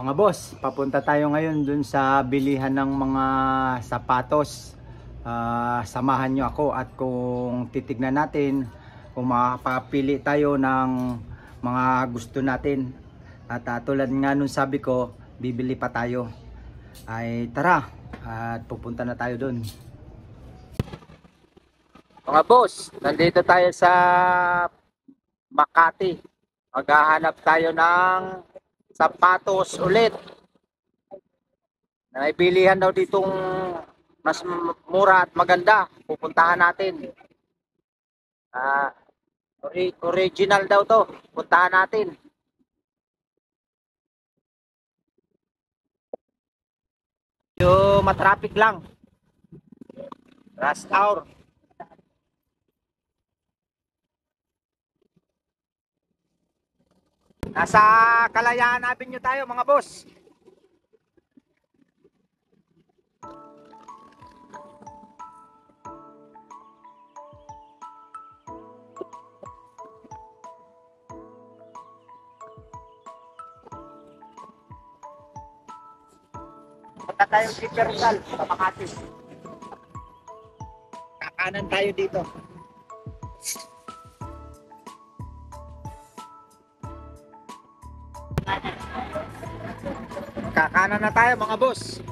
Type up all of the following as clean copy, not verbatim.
Mga boss, papunta tayo ngayon dun sa bilihan ng mga sapatos. Samahan nyo ako at kung titignan natin kung makapili tayo ng mga gusto natin. At tulad nga nung sabi ko, bibili pa tayo. Ay tara, at pupunta na tayo dun. Mga boss, nandito tayo sa Makati. Maghahanap tayo ng sapatos ulit. Naibilihan daw ditong mas mura at maganda. Pupuntahan natin. Original daw to. Puntahan natin. Yung matraffic lang. Rush hour. Nasa Kalayaan Avenue tayo mga boss. Punta tayo si Rizal sa Makati. Kakanan tayo dito. Kakanan na tayo mga boss.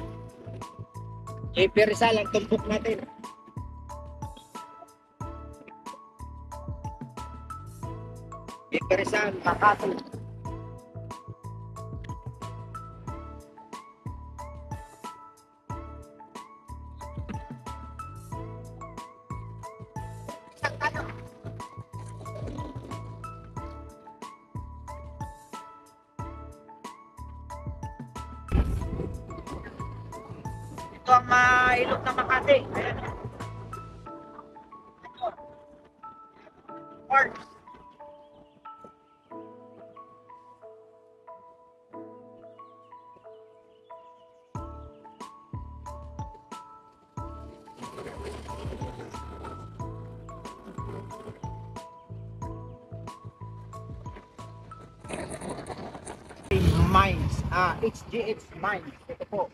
JP Rizal ang tumpok natin. JP Rizal, Makati. Ito ang ilog ng Makati. Ayan. Parks. Mines. HGH Mines. Ito po.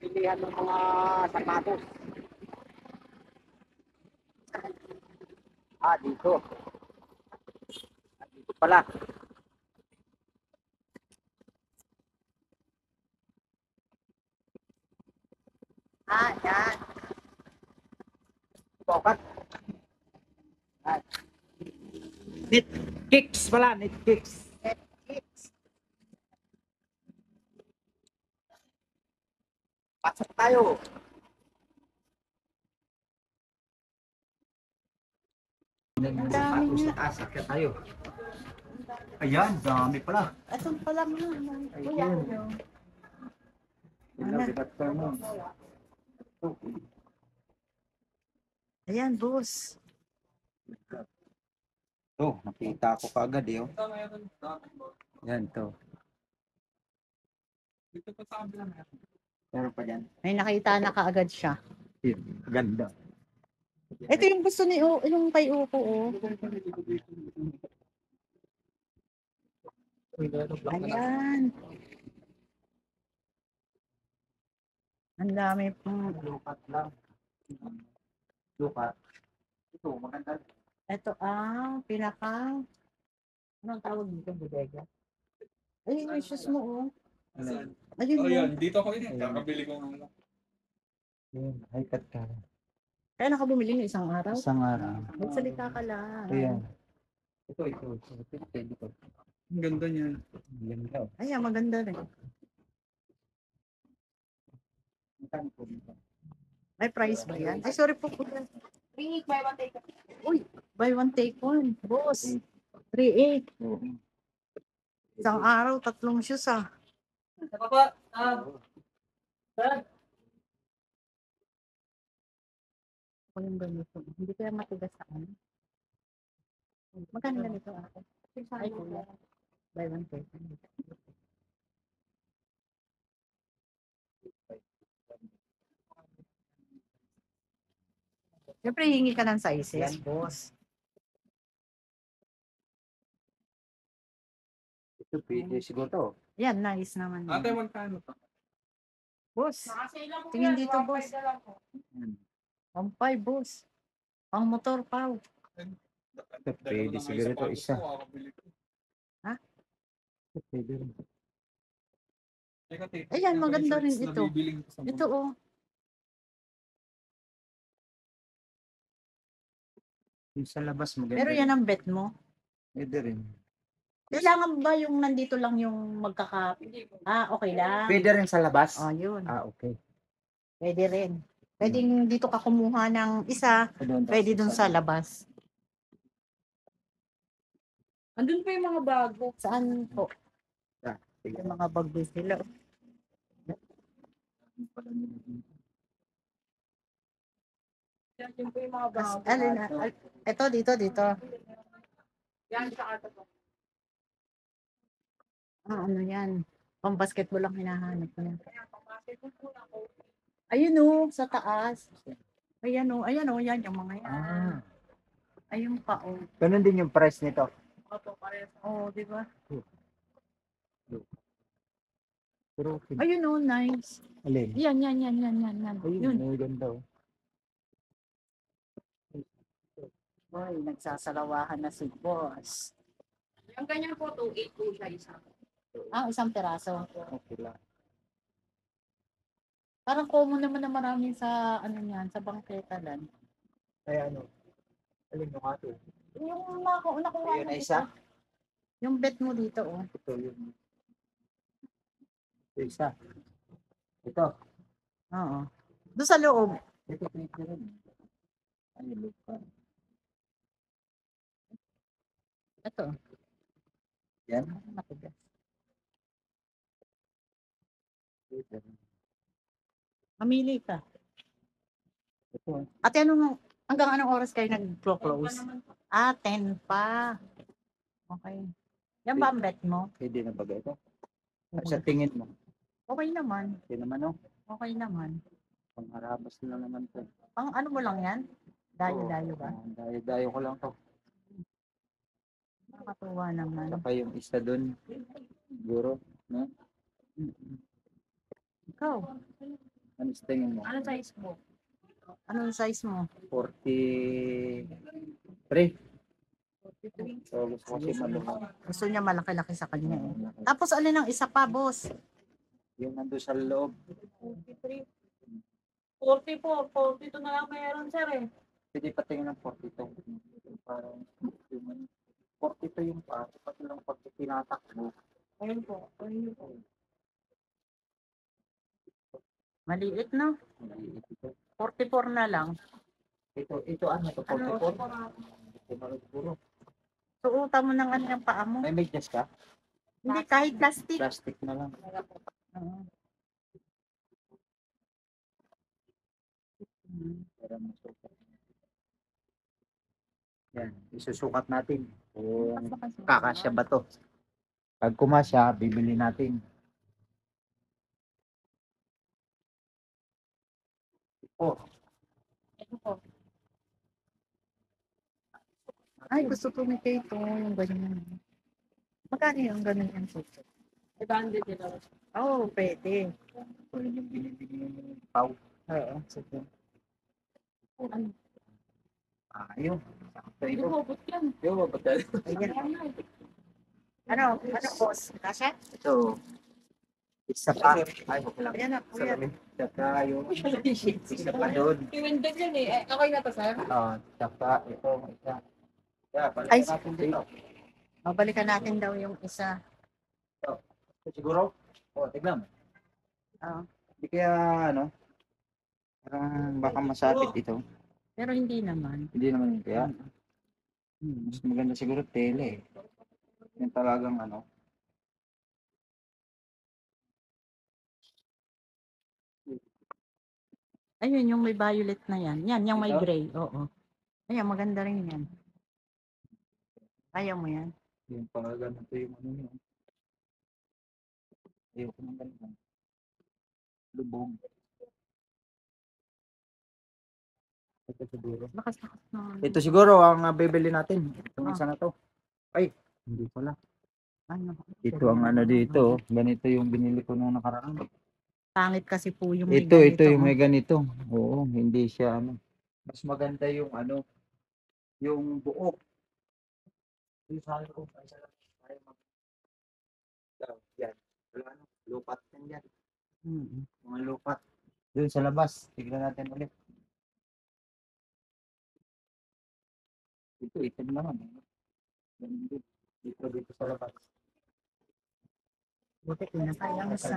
Pilihan ng mga sapatos. Dito. Dito pala. Yan. Bokat. Knit kicks pala. Knit kicks. Pasok tayo. Sapatos na asakya tayo. Ayan, dami pala. Atong pala mo. Ayan. Ayan, boss. Ito, nakita ko kaagad eh. Yan to. Meron pa dyan. May nakita na kaagad siya. Ganda. Ito yung gusto ni yung kay Uko, oh. Ayan. Ang dami pong. Lukat lang. Lukat. Ito, maganda. Ito pinaka. Anong tawag dito, bodega? Ayun yung shoes mo, oh. Ayun Oh, mo. yan. Dito ako yun. Kakabili ko ng ano. Yun, high cut ka. Kaya nakabumili ng isang araw. Isang araw. Magsalita ka lang. Ayan. Ito. Pwede ko. Ang ganda niyan. Ganda. Ayan, maganda rin. May price ba yan? Ay, sorry po. Buy one take one. Uy, buy one take one. Boss. 3.8. Isang araw, 3 shoes, ah. Sa baba, sir. Ako yung ganito. Hindi kaya matigas sa ano. Magkano ganito ako? Ay, kuya. Buy one take one. Siyempre, hingi ka ng sizes, boss. Ito pwede siguro to. Yan, nice naman. Ate, Yan. magkano to? Boss, Nakasale lang po tingin yan, dito, 1.5 boss. na lang po. Ang 5, boss. Pang motor, pao. Pwede siguro ito isa. Pwede rin. Ayan, maganda rin ito. Ito, oh. Yung sa labas maganda. Pero yan rin. ang bet mo. Pwede rin. Kailangan ba yung nandito lang yung magkaka... okay lang. Pwede rin sa labas? Oh, yun. Okay. Pwede rin. Pwedeng dito ka kumuha ng isa, pwede dun sa labas. Andun pa yung mga bago. Saan po? Sige. Yung mga bago sila. Andun pa yung mga bago. Ito, dito. Yan, tsaka ito po. Ano yan? Pang basketball lang hinahanap ko yan. Kaya, pang-basketball po na po. Ayun oh, sa taas. Ayan oh, yan yung mga yan. Ayun pa oh. Ganun din yung price nito. Opo, parehas. Oh, di ba? Pero, Ayun oh, nice. alin? Yan. Ayun, Yun. may ganda oh. Boy, nagsasalawahan na si boss. Yung ganyan po, 2.8 po siya isa. Isang peraso. Okay lang. Parang common naman na marami sa sa bangketa lang. Ay ano? Alin yung ato? Yung nakuha Ayun mo na isa? Yung bet mo dito oh. Ito yun. Ito isa. Ito. Oo. Doon sa loob. Ito pwede rin. Ayun, look pa. Ito. Yan. Matigas. Pwede rin. Mamili ka. Ito. Ate, hanggang anong oras kayo nag-close? 10 pa. Okay. Yan ba ang bet mo? Pwede na ba ito? Sa tingin mo? Okay naman. Hindi naman oh. Okay naman. Pangharabas na naman to. Pang ano mo lang yan? Dayo-dayo ba? Dayo-dayo ko lang to. Nakakatuwa naman. Saka yung isa dun. Siguro. No? Ikaw, Ano sa tingin mo? Ano size mo? anong size mo? 43. So, gusto ko si malumang. Gusto niya malaki-laki sa kanya eh. Tapos alin ang isa pa, boss? Yung nandun sa loob. 43. 44, 42 na lang mayroon, sir eh. Pwede patingin ng 42. Parang yung 42 yung pa. Pati lang pag tinatakbo. Ayun po. Ayun po. Maliit no? Maliit ito. 44 na lang. Ito ano to? 44? Ito na siguro. Suutan mo ng ano yung paa mo. May medyas ka? Hindi, kahit plastic. Plastic na lang. Oo. Para masukat. Yan. Isusukat natin. Kung kakasya ba to. Pag kumasya, bibili natin. Oh, Ito po. Ay, gusto ko ni Kate yung ganyan. Magkano yung ganun yung suso? 500 nila. Oo, pwede. ito yung binibili yung pau. Oo, sige. Ano? Ayun. Sakto Hindi ito. po, but yan. Yo, batal. Ayan. Ano, boss? Kasha? Ito. Isa pa. Ay, okay lang. Ayan na, kuya. Saka yung isa pa doon. Iwindog yan eh. Okay na to, sir? Saka ito. Isa. Yeah, Ay, balikan natin dito. Mabalikan natin daw yung isa. Siguro? Tignan mo. Oo. Hindi kaya, ano, parang baka masapit ito. Pero hindi naman. Hindi naman yun kaya. Mas maganda siguro tele. Yung talagang ano. Ayun, yung may violet na yan. Yan, yung may Ito? gray. Oo. Ayan, maganda rin yan. Ayaw mo yan? Yung talagang ito yung ano yun. Ayoko ng ganun. Lubog. Ito siguro. Lakas-lakas na. Ito siguro ang bibili natin. Itong Ah. isa na to. Ay, hindi pala. Ano? Ito ang ano dito. Ganito yung binili ko nung nakaraan. Pangit kasi po yung may Ito ganito. yung may ganito. Oo, hindi siya ano. Mas maganda yung ano, yung buo. Yung sabi ko, tayo mag yan. Wala ano, lupat yan yan. Mga lupat. Doon sa labas. Tignan natin ulit. Ito, itim naman. Dito sa labas. Buti pinapayang sa...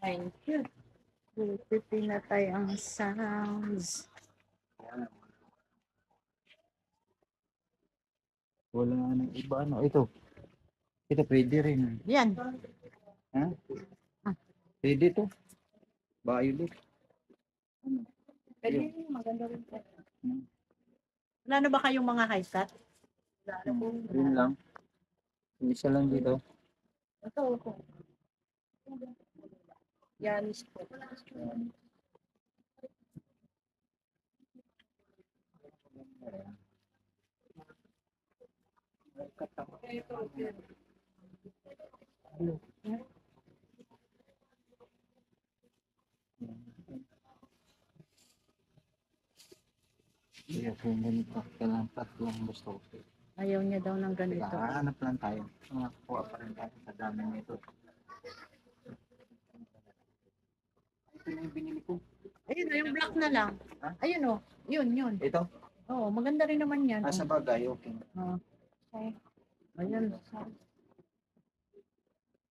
Thank you. Buti pinatay ang sounds. Wala nang iba ano. Ito pwede rin. Yan. Ha? Pwede to. Violet. Pwede maganda rin po. Wala na ba kayong mga high cut? Yun lang. Isa lang dito. Ito. Yanis po. Kaya kung ganito, kailangan tatlong gusto ko. Ayaw niya daw ng ganito. Hanap lang tayo. Makakuha pa rin tayo sa dami nito. Ito yung binili ko. Ayun, yung black na lang. Ha? Ayun o. Yun. Ito? Oo, maganda rin naman yan. Sa bagay, okay. Okay. Ayun.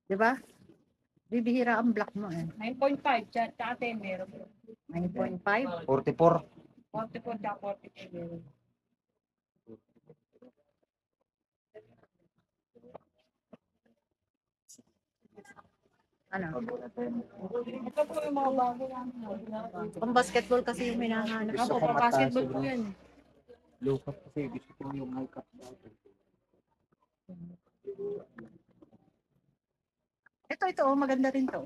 Diba? Bibihira ang black mo eh. 9.5, tsaka 10 meron. 9.5. 44. 44 tsaka 42 meron. Ano? Ito po yung mga bago lang. Pang basketball kasi yung hinahanap. Gusto Ako, ko pa basketball mataas po yun. yan. Low cut kasi gusto ko yung high cut dati. Ito, maganda rin to.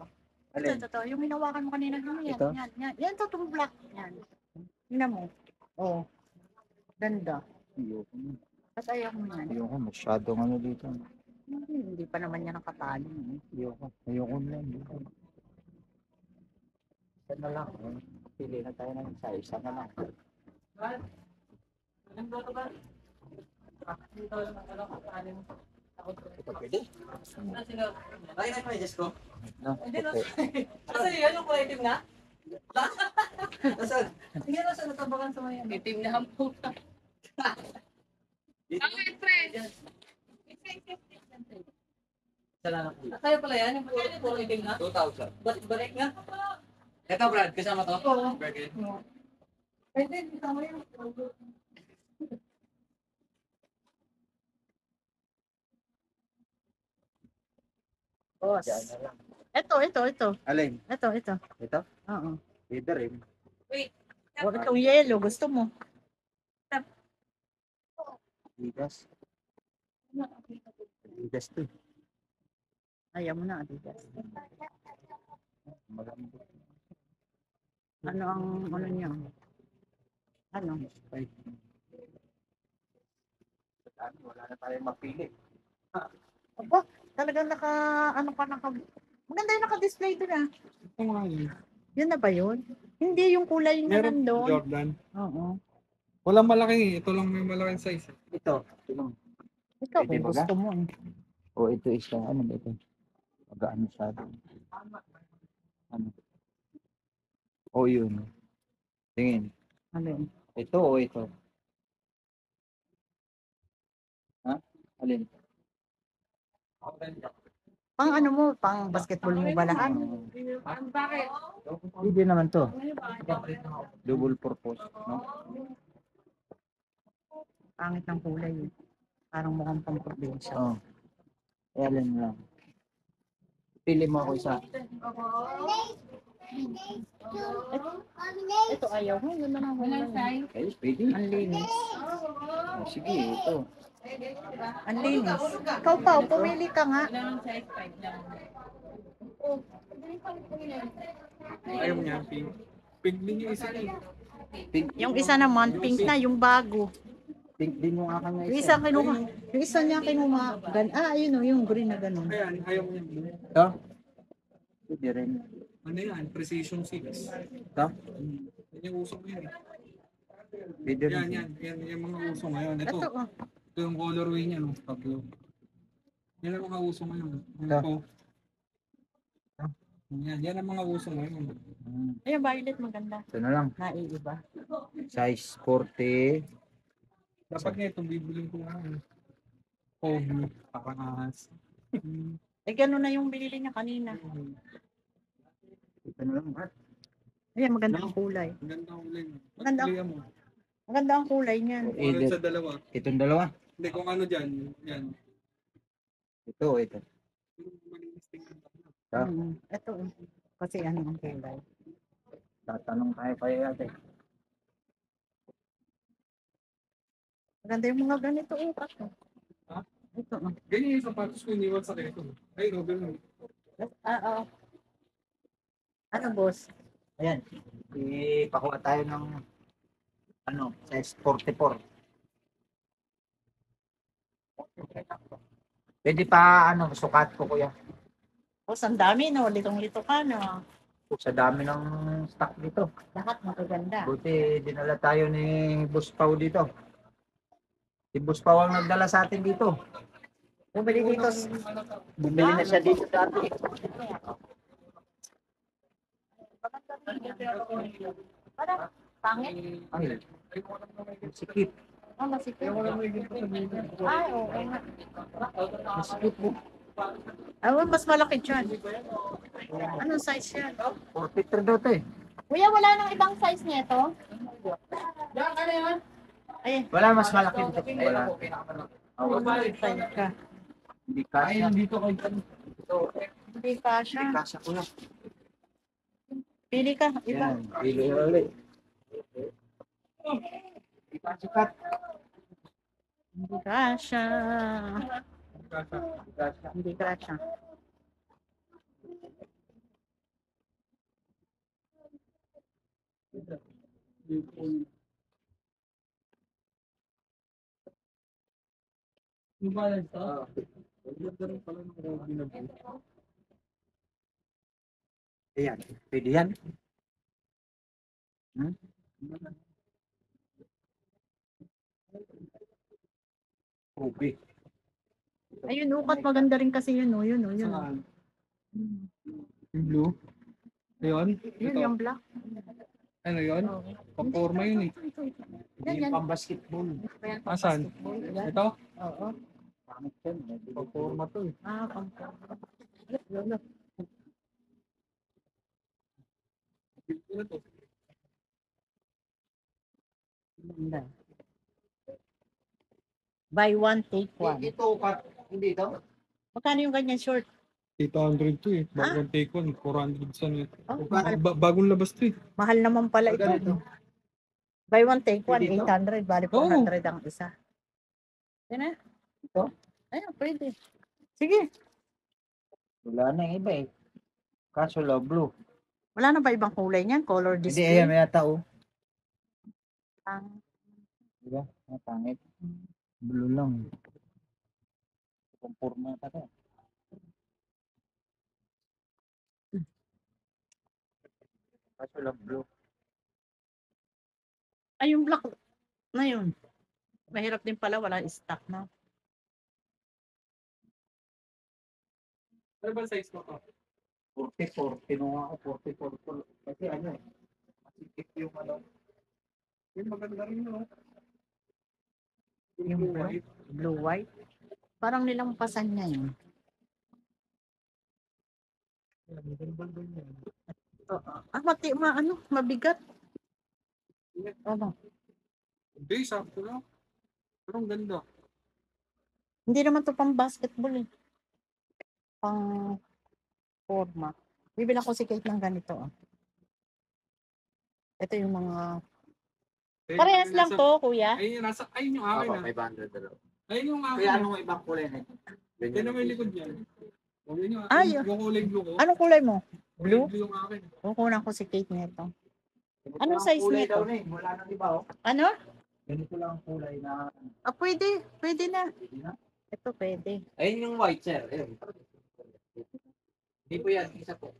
Alin? Ito. Yung hinawakan mo kanina. Yan, Ito? yan. Yan to, itong black. Yan. Tingnan mo. Oh. Ganda. Ayoko na. At ayaw mo yan. Ayoko, masyadong ano dito. Hindi pa naman yan nakatali. Ayoko na yan. Isa na lang. Pili na tayo ng isa na lang. Ito pwede? Ay, na-message ko. No, okay. Kasi yan yung kulay itim na? Nasaan? Sige na sa natabakan sa mayan. Itim na po. Bakit, friend? Saan na po? Kaya pala yan, yung puro itim na. 2,000. Balik nga. Ito, Brad, kasama to? Oo. Burger. Pwede, kasama yun. Boss. Diyan na lang. Ito. Alin? Ito. Ito? Oo. Pwede rin. Huwag itong yellow. Gusto mo? Adidas. Adidas to. Ayaw mo na, Adidas. Maganda. Ano ang, ano niya? Ano? Wala na tayong mapili. Aba, talagang maganda yung naka-display doon ah. Yun na ba yun? Hindi yung kulay na Meron nandun. Jordan. Oo. Walang malaking ito lang may malaking size. Ito. Ito. Ikaw Pwede kung ba gusto mo. O ito isa. Ano ba ito? Magaan masyado. Ano? O yun. Tingin. Ano yun? Ito o ito? Ha? Alin? Pang ano mo, pang basketball mo ba lahat? Bakit? Hindi naman to. Double purpose. No? Pangit ng kulay eh. Parang mukhang pang probinsya. Oo. Eh, alin lang. Pili mo ako isa. Ito ayaw mo, yun na lang. Walang size. Eh, pwede. Ang linis. Oh, sige, ito. Ang linis. Ikaw pa, pumili ka nga. Walang size 5 lang. Ayaw niya, pink. Pink din yung isa eh. Pink. Yung isa naman, pink na, yung bago. Di mo nga kanya Yung isa kinuha. Yung isa niya kinuha. Ayun o, yung green na ganun. Ayan, ayaw mo yan. Ito? Hindi rin. Ano yan? Precision 6. Ito? Yan yung uso ngayon. Pwede rin. Yan yung mga uso ngayon. Ito, Ito o. ito yung colorway niya, no? Tatlo. Yan ang mga uso ngayon. Ito. Ito. Yan ang mga uso ngayon. Ayun, violet maganda. Ito na lang. Naiiba. Size 40. Dapat nga itong bibilin ko nga. Kobe, pakangas. Eh, gano'n na yung binili niya kanina. Ito na lang. Brad. Ayan, maganda ang kulay. Maganda ang uling. Maganda. Pagpilihan mo. Maganda ang kulay niyan. Kung sa dalawa. Itong dalawa. Hindi, kung ano dyan. Yan. Ito. Malinis tingnan. Ito. Ito. Kasi ano ang kulay. Tatanong tayo kayo ate. Maganda yung mga ganito. Ha? Ito. Ganyan yung sapatos ko iniwan sa keto. Ay, Robin. Oo. Ano, boss? Ayan. Ipakuha tayo ng size 44. Pwede pa sukat ko kuya. Boss, ang dami, no? Litong-lito ka, no? Sa dami ng stock dito. Lahat magaganda. Buti dinala tayo ni Boss Pau dito. Si Boss Pau ang nagdala sa atin dito. Bumili dito. Bumili na siya dito dati. Parang pangit. Ay, sikip. Masikip. Ay, oo. Sikip mo. Mas malaki dyan. Anong size yan? 43 daw to eh. Kuya, wala nang ibang size nito? Ay, Wala mas malaki dito. Wala. size ka. Hindi kasya. dito kay Hindi kasha. Hindi kasya ko lang. Pili ka, iba. Yan. Pili ulit. Sikat. Hindi kasha. Kasya. Hindi kasha. Yung balance to? Ganda rin pala ng Robin na po. Ayan. Pwede yan. Ubi. Ayun, ukat maganda rin kasi yun, oh. Yun, oh. Yun, oh. Saan? Yung blue? Ayun? Yun, Ito. yung black. Ano yun? Paporma yun eh. Hindi yung pang-basketball. Asan? Yan. Ito? Oo. Pangit yan. Paporma to eh. Yun, oh. Ano to? Ganda. Buy one, take one. Ito, hindi ito. Magkano yung ganyan short? 800 to eh. Bagong take one. 400 sa net. Oh, Bagong labas to eh. mahal naman pala ito. Ganito. Buy one, take one, Pwede ito? 800. Bali Oo. 400 ang isa. Yan na. Ito? Ayun, pwede. Sige. Wala na yung iba eh. Kaso la blue. Wala na ba ibang kulay niyan? Color Hindi, display? ayan, may yata oh. Ang- Diba? Pangit. Blue lang. Kumpurma ka to. Kaso la blue. Ay, yung black na yun. Mahirap din pala, wala stock na. Ano ba size mo to? 44. Kinuha ko 44. Kasi ano eh. Masikip yung Yung maganda rin yun. Yung white. blue white. Parang nilampasan niya yun. Mabigat. Ano? Hindi, sakto lang. Pero ang ganda. Hindi naman to pang basketball eh. Pang forma. Bibilang ko si Kate ng ganito. Oh. Ito yung mga... Parehas lang to, kuya. Ayun yung akin Ako, ah. 500 daw. Ayun yung akin. Kaya anong ibang kulay na ito? Yan naman yung likod niyan. Yun yung, Ay, yung kulay blue ko. Anong kulay mo? Kulay Blue? blue yung akin. Kukunan ko si Kate nito. Ito Anong ang size kulay nito? daw na eh. Wala nang iba oh. Ano? Ganito lang ang kulay na Ah, pwede. Pwede na. pwede na. Ito pwede. Ayun yung white, sir. Ayun. Hindi po yan. Isa po.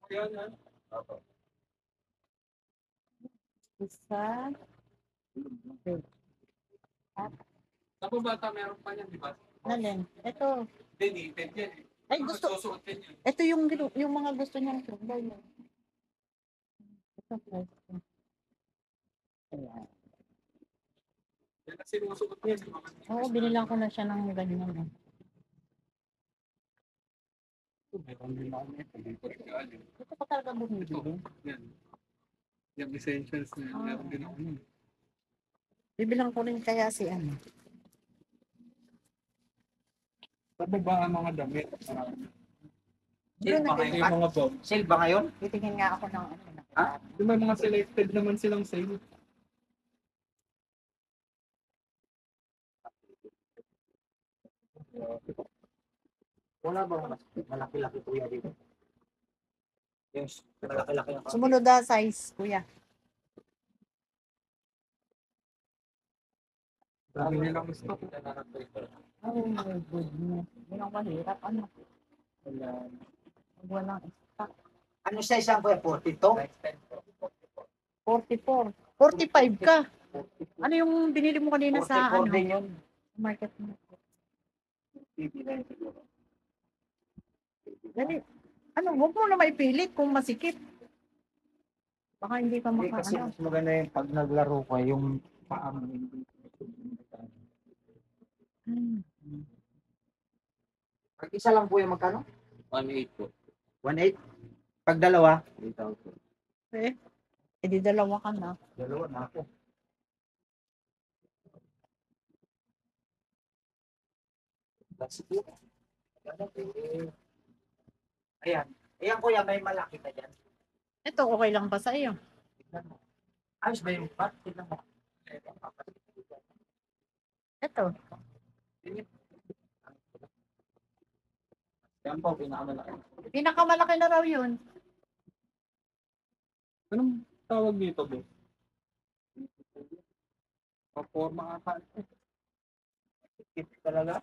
Yan, yan. Isa. Sa bata meron pa yan, di ba? Alin? Ito. Hindi, pwede yan. Ay, gusto. Magsusuot din yan. Ito yung mga gusto niyang kulay. Ito pwede. Ayan. Yan ang sinusuot niya. Oo, binilang ko na siya ng ganyan. Meron din ako nito. Hindi ko rin kaalim. Ito pa talaga Ito, bumibili. yan. Yung essentials na yan. Meron din ako nun. Bibilang ko rin kaya si ano. Sa baba ang mga damit. Sale ba Ito ngayon? yung mga bag. Sale ba ngayon? Titingin nga ako ng ano. Ha? Yung may mga selected naman silang sale. Wala ba malaki-laki kuya dito? Yes, malaki-laki ang Sumunod na size, kuya. Dami nilang stock. Oh my goodness. Yun ang mahirap. Ano? Walang stock. Ano size ang kuya? 42? 44. 45 ka. Ano yung binili mo kanina sa 44 ano? din yun. Market mo. Dali. Ano, huwag mo na maipilit kung masikip. Baka hindi ka Hindi kasi maka, mas maganda yung pag naglaro ka, yung paa mo hindi. Pag isa lang po yung magkano? 1.8 po. 1.8? Pag dalawa? 3,000. di dalawa ka na. Dalawa na ako. That's it. Ayan. Ayan kuya, may malaki ka dyan. Ito, okay lang ba sa iyo? Tignan mo. Ayos ba yung part? Tignan mo. Ito. Yan po, pinakamalaki. Pinakamalaki na raw yun. Anong tawag dito, boss? Paporma ata. Tip talaga.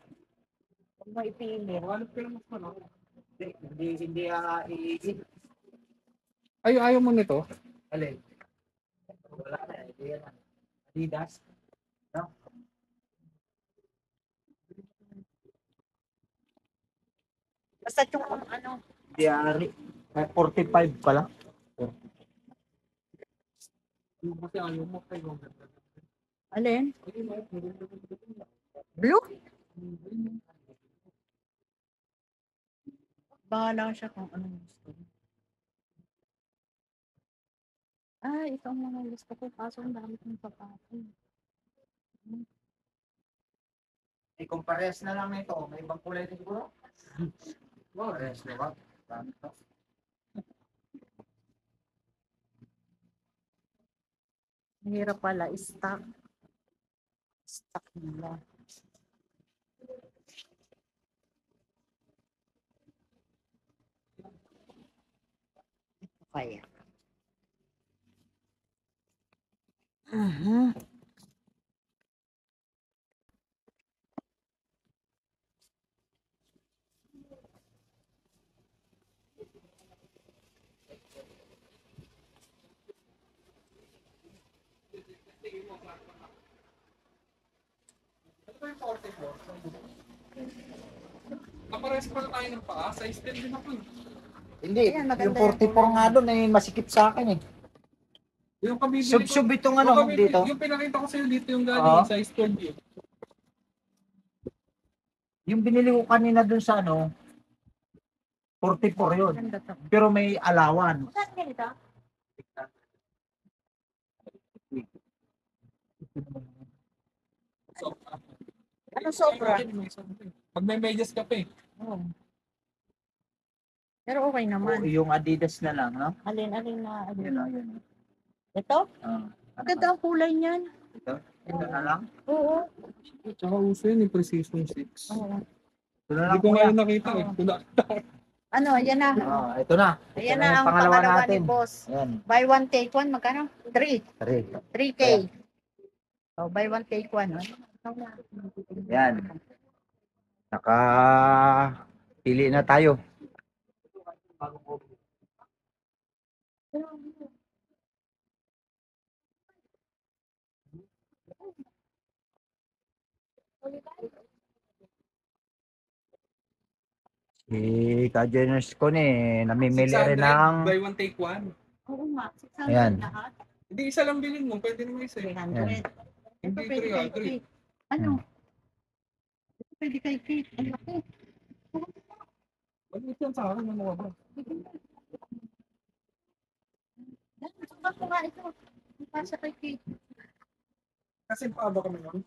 Huwag mo ipili. Halos ka lang mas malaki. Hindi iisip. Ayaw mo nito? Alin? Wala na, hindi yan. Adidas. No? Basta yung ano. Diary. May 45 pala. Yung kasi ayaw mo kayo. Alin? Blue? Bahala siya kung anong gusto. Ah, ito ang mga gusto ko. Kaso ang dami kong sapatos. Eh, kung parehas na lang nito, may ibang kulay din siguro? Parehas na ba? Dami to. Mahirap pala. Stock. Stock nila. Ito kaya. Aha. Kapares pala tayo ng paa. Size 10 din ako. Hindi, Ayan, maganda yung 44 nga doon eh, masikip sa akin eh. Yung kabibili Sub-sub itong yung ano kabibili- dito. Yung pinakita ko sa'yo dito yung Oo. galing, size 12 yun. Yung binili ko kanina doon sa ano, 44 yun. Ganda to. Pero may alawan. Saan ganito? So, Ano sobra? pag may medyas ka pa eh. Oh. Pero okay naman. Yung Adidas na lang, no? Alin na. Yun lang, yun. Ito? Ah, Ang ganda ang kulay niyan. ito na lang. Oo. Tsaka uso yun yung Precision 6. Oo. Ito na Hindi lang ko kuya. ngayon nakita eh. Wala. Ano, ayan na. Ito na. Ayan Ito na yung ang pangalawa ni natin. boss. Ayan. Buy one, take one. Magkano? 3. 3K. Ayan. Oh, buy one, take one. Yan. Pili na tayo. Si Kajenos ko namimili rin 600, ng buy one take one. Oo nga. 600 Ayan. lahat. Hindi, isa lang bilhin mo. Pwede naman isa. 300. Ito Hindi pwede kay 300. Kate. Ano? Ito pwede kay Kate. Ang laki. Ano ito sa akin? Ano ba? Sukat ko nga ito. Pasa kay Kate. Kasi paaba kami nun.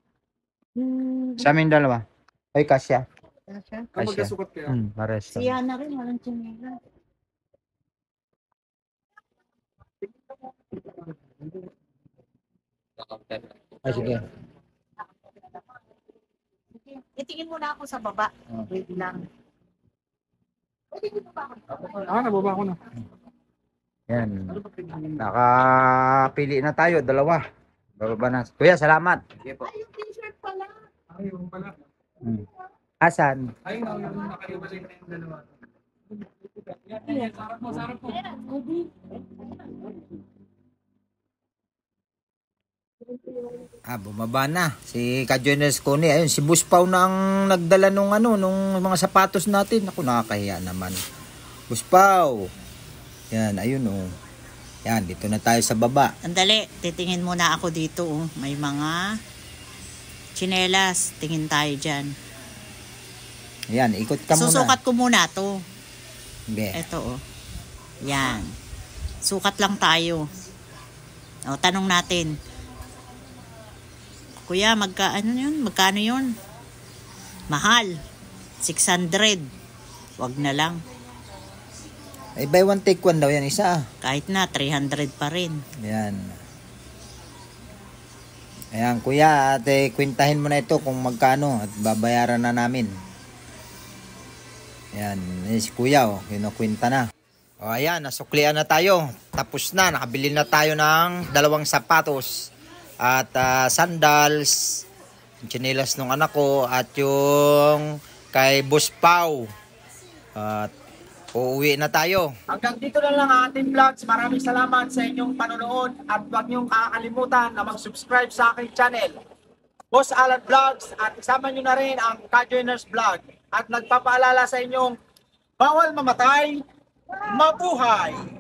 sa amin dalawa. Ay, kasya. Kasha. Kung Kasya. magkasukat kaya. Pares. Si Yana rin, walang chinela. Ay, sige. Itingin muna ako sa baba. Oh. Wait lang. Pwede dito ba ako? Nababa ko na. Yan. Nakapili na tayo, dalawa. Bababa na. Kuya, salamat. Ay, yung t-shirt pala. Ay, yung pala. Asan? Ay, no, yung nakalimutan na yung dalawa. Yan, sarap mo, sarap mo. Bumaba na. Si Kajenos ko ayun, si Boss Pau na ang nagdala nung mga sapatos natin. Ako, nakakahiya naman. Boss Pau. Yan, ayun oh. Yan, dito na tayo sa baba. Andali, titingin muna ako dito. Oh. May mga chinelas. Tingin tayo dyan. Yan, ikot ka muna. Susukat ko muna to. Hindi. Ito oh. Yan. Sukat lang tayo. O, tanong natin. Kuya, magkano yun? Mahal. 600. Wag na lang. Ay, buy one take one daw yan isa. Kahit na, 300 pa rin. Yan. Ayan, kuya, ate, kwintahin mo na ito kung magkano at babayaran na namin. Ayan, si kuya, kinukwinta na. O, ayan, nasuklian na tayo. Tapos na, nakabili na tayo ng 2 sapatos. At sandals, chinelas ng anak ko, at yung kay Boss Pau. At uuwi na tayo. Hanggang dito na lang ang ating vlogs. Maraming salamat sa inyong panonood at huwag niyong kakalimutan na mag-subscribe sa aking channel, Boss Alan Vlogs, at isama niyo na rin ang Kajenos Vlog. At nagpapaalala sa inyong bawal mamatay, mabuhay!